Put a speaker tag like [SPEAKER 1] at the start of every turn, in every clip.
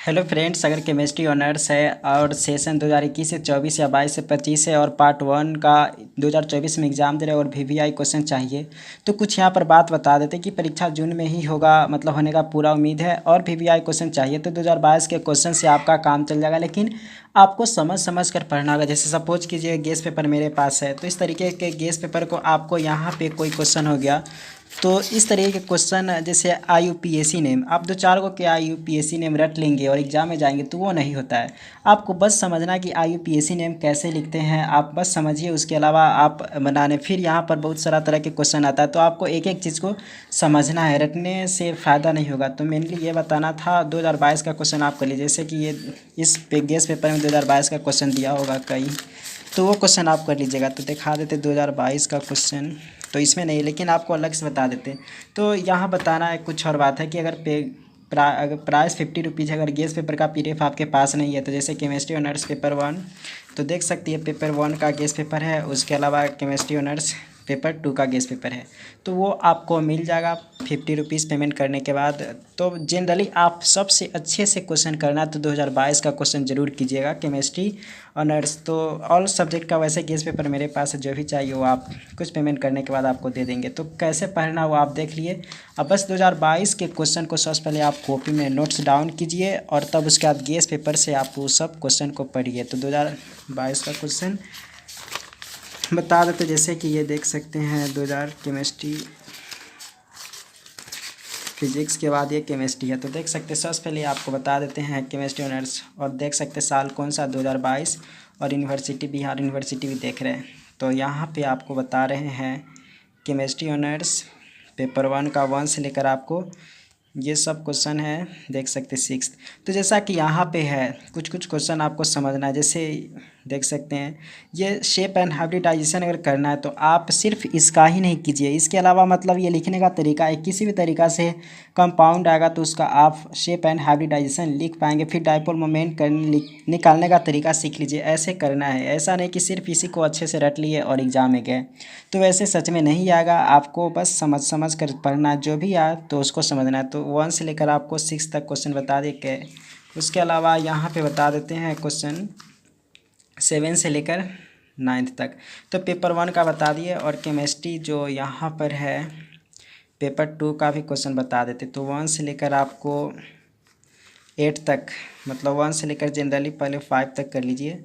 [SPEAKER 1] Hello friends, अगर chemistry honours है और सेशन 2021 से 24 या 22 से 25 है और पार्ट 1 का 2024 में एग्ज़ाम दे रहे और वीवीआई क्वेश्चन चाहिए तो कुछ यहाँ पर बात बता देते कि परीक्षा जून में ही होगा, मतलब होने का पूरा उम्मीद है। और वीवीआई क्वेश्चन चाहिए तो 2022 के क्वेश्चन से आपका काम चल जाएगा, लेकिन आपको समझ समझ कर पढ़ना होगा। जैसे सपोज कीजिए गेस पेपर मेरे पास है, तो इस तरीके के गेस पेपर को आपको यहाँ पे कोई क्वेश्चन हो गया तो इस तरीके के क्वेश्चन जैसे आईयूपीएसी नेम, आप दो चार को के आईयूपीएसी नेम रट लेंगे और एग्जाम में जाएंगे तो वो नहीं होता है। आपको बस समझना कि आईयूपीएसी नेम कैसे लिखते हैं, आप बस समझिए। उसके अलावा आप बनाने फिर यहाँ पर बहुत सारा तरह के क्वेश्चन आता है, तो आपको एक एक चीज़ को समझना है, रटने से फ़ायदा नहीं होगा। तो मेनली ये बताना था। 2022 का क्वेश्चन आप कर लीजिए, जैसे कि ये इस गेस पेपर में 2022 का क्वेश्चन दिया होगा कई, तो वो क्वेश्चन आप कर लीजिएगा। तो दिखा देते 2022 का क्वेश्चन, तो इसमें नहीं, लेकिन आपको अलग से बता देते। तो यहाँ बताना है कुछ और बात है कि अगर अगर प्राइस 50 रुपीज़ है, अगर गेस पेपर का पीडीएफ आपके पास नहीं है तो जैसे केमिस्ट्री ऑनर्स पेपर 1 तो देख सकती है, पेपर 1 का गेस पेपर है। उसके अलावा केमिस्ट्री ऑनर्स पेपर 2 का गेस पेपर है, तो वो आपको मिल जाएगा 50 रुपीज़ पेमेंट करने के बाद। तो जनरली आप सबसे अच्छे से क्वेश्चन करना तो 2022 का क्वेश्चन जरूर कीजिएगा केमिस्ट्री ऑनर्स। तो ऑल सब्जेक्ट का वैसे गेस पेपर मेरे पास है, जो भी चाहिए वो आप कुछ पेमेंट करने के बाद आपको दे देंगे। तो कैसे पढ़ना वो आप देख लिए। अब बस 2022 के क्वेश्चन को सबसे पहले आप कॉपी में नोट्स डाउन कीजिए और तब उसके बाद गेस पेपर से आप वो सब क्वेश्चन को पढ़िए। तो 2022 का क्वेश्चन बता देते, जैसे कि ये देख सकते हैं 2000 केमिस्ट्री फिजिक्स के बाद ये केमिस्ट्री है। तो देख सकते हैं, सबसे पहले आपको बता देते हैं केमिस्ट्री ऑनर्स, और देख सकते साल कौन सा 2022, और यूनिवर्सिटी बिहार यूनिवर्सिटी भी देख रहे हैं। तो यहाँ पे आपको बता रहे हैं केमिस्ट्री ऑनर्स पेपर 1 का 1 से लेकर आपको ये सब क्वेश्चन है, देख सकते 6। तो जैसा कि यहाँ पे है कुछ कुछ क्वेश्चन आपको समझना है। जैसे देख सकते हैं ये शेप एंड हाइब्रिडाइजेशन अगर करना है तो आप सिर्फ इसका ही नहीं कीजिए, इसके अलावा मतलब ये लिखने का तरीका है, किसी भी तरीका से कंपाउंड आएगा तो उसका आप शेप एंड हाइब्रिडाइजेशन लिख पाएंगे। फिर डाइपोल मोमेंट करने निकालने का तरीका सीख लीजिए, ऐसे करना है। ऐसा नहीं कि सिर्फ इसी को अच्छे से रट लिए और एग्जाम में गए, तो वैसे सच में नहीं आएगा। आपको बस समझ समझ कर पढ़ना, जो भी आए तो उसको समझना है। तो 1 से लेकर आपको 6 तक क्वेश्चन बता दे के, उसके अलावा यहाँ पे बता देते हैं क्वेश्चन 7 से लेकर 9th तक। तो पेपर 1 का बता दिए, और केमिस्ट्री जो यहाँ पर है पेपर 2 का भी क्वेश्चन बता देते। तो 1 से लेकर आपको 8 तक, मतलब 1 से लेकर जनरली पहले 5 तक कर लीजिए।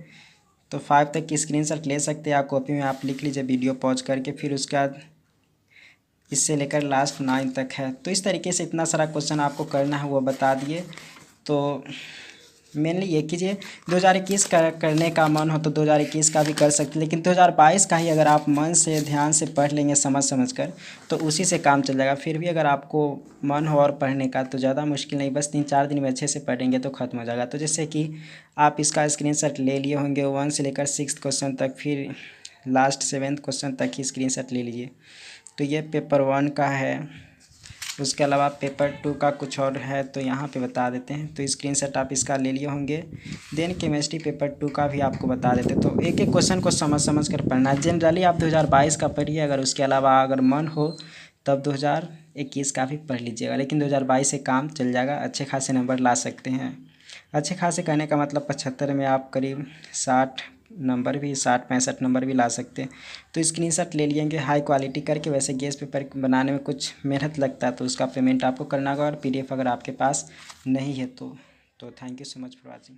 [SPEAKER 1] तो 5 तक की स्क्रीनशॉट ले सकते हैं, या कॉपी में आप लिख लीजिए वीडियो पॉज करके। फिर उसके बाद इससे लेकर लास्ट 9 तक है। तो इस तरीके से इतना सारा क्वेश्चन आपको करना है वो बता दिए। तो मेनली ये कीजिए, 2021 का करने का मन हो तो 2021 का भी कर सकते, लेकिन 2022 का ही अगर आप मन से ध्यान से पढ़ लेंगे समझ समझ कर तो उसी से काम चल जाएगा। फिर भी अगर आपको मन हो और पढ़ने का तो ज़्यादा मुश्किल नहीं, बस 3-4 दिन में अच्छे से पढ़ेंगे तो ख़त्म हो जाएगा। तो जैसे कि आप इसका स्क्रीनशॉट ले लिए होंगे 1 से लेकर 6th क्वेश्चन तक, फिर लास्ट 7th क्वेश्चन तक ही स्क्रीनशॉट ले लीजिए। तो ये पेपर 1 का है। उसके अलावा पेपर 2 का कुछ और है तो यहाँ पे बता देते हैं। तो स्क्रीनशॉट आप इसका ले लिए होंगे। देन केमिस्ट्री पेपर 2 का भी आपको बता देते हैं। तो एक एक क्वेश्चन को समझ समझ कर पढ़ना है। जनरली आप 2022 का पढ़िए, अगर उसके अलावा अगर मन हो तब 2021 का भी पढ़ लीजिएगा, लेकिन 2022 से काम चल जाएगा, अच्छे खासे नंबर ला सकते हैं। अच्छे खासे कहने का मतलब 75 में आप करीब 60 नंबर भी, 60-65 नंबर भी ला सकते हैं। तो स्क्रीनशॉट ले लेंगे हाई क्वालिटी करके। वैसे गेस पेपर बनाने में कुछ मेहनत लगता है तो उसका पेमेंट आपको करना होगा, और पीडीएफ अगर आपके पास नहीं है तो thank you so much for watching.